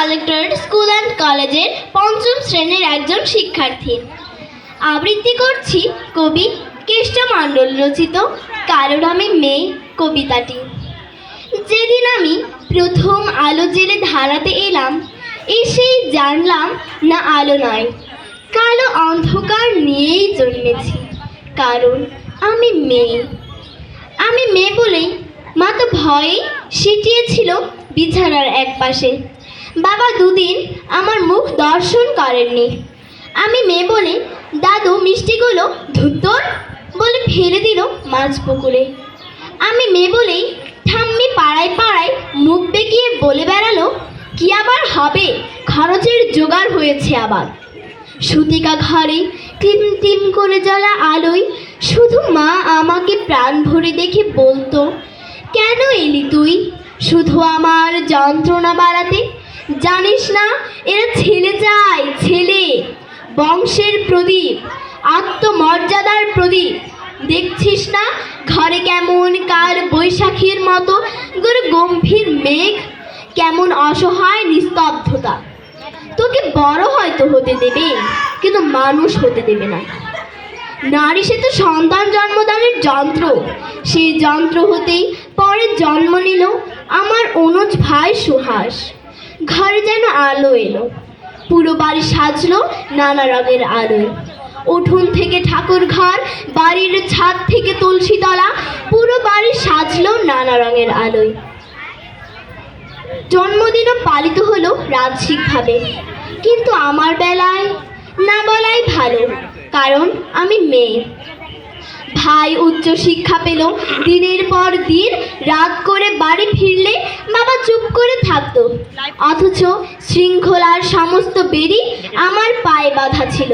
Collectorate school and কলেজের পঞ্চম শ্রেণীর একজন শিক্ষার্থী। আবৃত্তি করছি কবি কেষ্ট মণ্ডল রচিত কারোর আমি মেয়ে কবিতাটি। যেদিন আমি প্রথম আলো জেলে ধারাতে এলাম, এসেই জানলাম না আলো নয়, কালো অন্ধকার নিয়েই জন্মেছি, কারণ আমি মেয়ে। আমি মেয়ে বলেই মা তো ভয়ে সিটিয়েছিল বিছানার এক পাশে। বাবা দুদিন আমার মুখ দর্শন করেননি। আমি মেয়ে বলে দাদু মিষ্টিগুলো ধুত্তর বলে ফেলে দিল মাছ পুকুরে। আমি মেয়ে বলেই ঠাম্মি পাড়ায় পাড়ায় মুখ বেঁকিয়ে বলে বেড়ালো, কি আবার হবে, খরচের জোগাড় হয়েছে আবার। সুতিকা ঘরে টিম টিম করে জ্বলা আলোয় শুধু মা আমাকে প্রাণ ভরে দেখে বলতো, কেন এলি তুই শুধু আমার যন্ত্রণা বাড়াতে? জানিস না এরা ছেলে চায়, ছেলে, বংশের প্রদীপ, আত্মমর্যাদার প্রদীপ। দেখছিস না ঘরে কেমন কাল বৈশাখীর মতো গম্ভীর মেঘ, কেমন অসহায় নিস্তব্ধতা। তোকে বড় হয়তো হতে দেবে, কিন্তু মানুষ হতে দেবে না। নারী সে তো সন্তান জন্মদানের যন্ত্র। সেই যন্ত্র হতেই পরে জন্ম নিল আমার অনুজ ভাই সুহাস। ঘরে যেন আলো এলো, পুরো বাড়ি সাজলো নানা রঙের আলোয়। উঠোন থেকে ঠাকুর ঘর, বাড়ির ছাদ থেকে তুলসী তলা, পুরো বাড়ি সাজলো নানা রঙের আলোয়। জন্মদিনও পালিত হলো রাজসিকভাবে, কিন্তু আমার বেলায় না বলাই ভালো, কারণ আমি মেয়ে। ভাই উচ্চ শিক্ষা পেল, দিনের পর দিন রাত করে বাড়ি ফিরলে বাবা চুপ করে থাকতো, অথচ শৃঙ্খলার সমস্ত বেড়ি আমার পায়ে বাঁধা ছিল।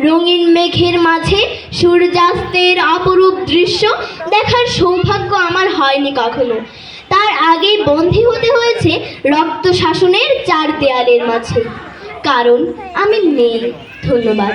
রঙিন মেঘের মাঝে সূর্যাস্তের অপরূপ দৃশ্য দেখার সৌভাগ্য আমার হয়নি কখনো। তার আগেই বন্দী হতে হয়েছে রক্ত শাসনের চার দেয়ালের মাঝে, কারণ আমি মেয়ে। ধন্যবাদ।